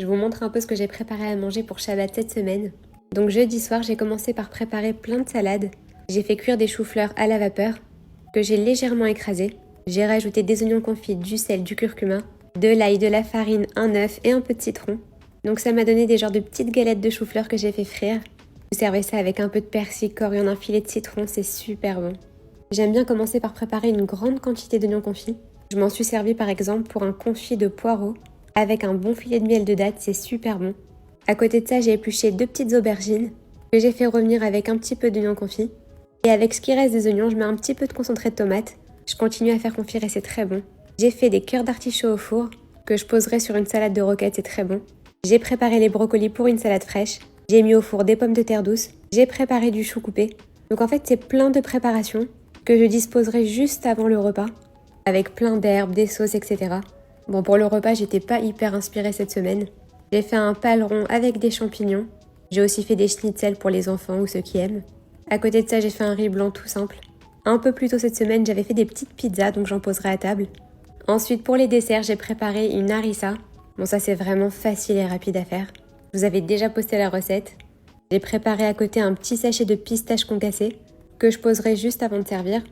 Je vous montre un peu ce que j'ai préparé à manger pour Shabbat cette semaine. Donc jeudi soir, j'ai commencé par préparer plein de salades. J'ai fait cuire des choux-fleurs à la vapeur, que j'ai légèrement écrasés. J'ai rajouté des oignons confits, du sel, du curcuma, de l'ail, de la farine, un œuf et un peu de citron. Donc ça m'a donné des genres de petites galettes de choux-fleurs que j'ai fait frire. Vous servez ça avec un peu de persil, coriandre, un filet de citron, c'est super bon. J'aime bien commencer par préparer une grande quantité d'oignons confits. Je m'en suis servi par exemple pour un confit de poireaux avec un bon filet de miel de date, c'est super bon. À côté de ça, j'ai épluché 2 petites aubergines que j'ai fait revenir avec un petit peu d'oignons confits. Et avec ce qui reste des oignons, je mets un petit peu de concentré de tomate. Je continue à faire confire et c'est très bon. J'ai fait des cœurs d'artichaut au four que je poserai sur une salade de roquette, c'est très bon. J'ai préparé les brocolis pour une salade fraîche. J'ai mis au four des pommes de terre douces. J'ai préparé du chou coupé. Donc en fait, c'est plein de préparations que je disposerai juste avant le repas, avec plein d'herbes, des sauces, etc. Bon, pour le repas, j'étais pas hyper inspirée cette semaine. J'ai fait un paleron avec des champignons. J'ai aussi fait des schnitzels pour les enfants ou ceux qui aiment. À côté de ça, j'ai fait un riz blanc tout simple. Un peu plus tôt cette semaine, j'avais fait des petites pizzas, donc j'en poserai à table. Ensuite, pour les desserts, j'ai préparé une harissa. Bon, ça c'est vraiment facile et rapide à faire. Je vous avais déjà posté la recette. J'ai préparé à côté un petit sachet de pistaches concassées que je poserai juste avant de servir.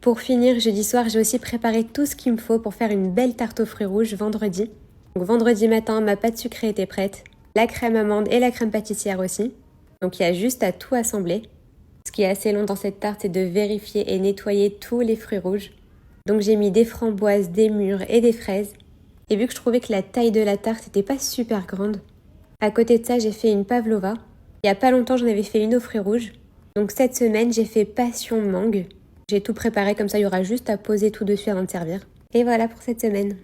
Pour finir, jeudi soir, j'ai aussi préparé tout ce qu'il me faut pour faire une belle tarte aux fruits rouges vendredi. Donc vendredi matin, ma pâte sucrée était prête, la crème amande et la crème pâtissière aussi. Donc il y a juste à tout assembler. Ce qui est assez long dans cette tarte, c'est de vérifier et nettoyer tous les fruits rouges. Donc j'ai mis des framboises, des mûres et des fraises. Et vu que je trouvais que la taille de la tarte n'était pas super grande, à côté de ça, j'ai fait une pavlova. Il y a pas longtemps, j'en avais fait une aux fruits rouges. Donc cette semaine, j'ai fait passion mangue. J'ai tout préparé, comme ça il y aura juste à poser tout dessus avant de servir. Et voilà pour cette semaine.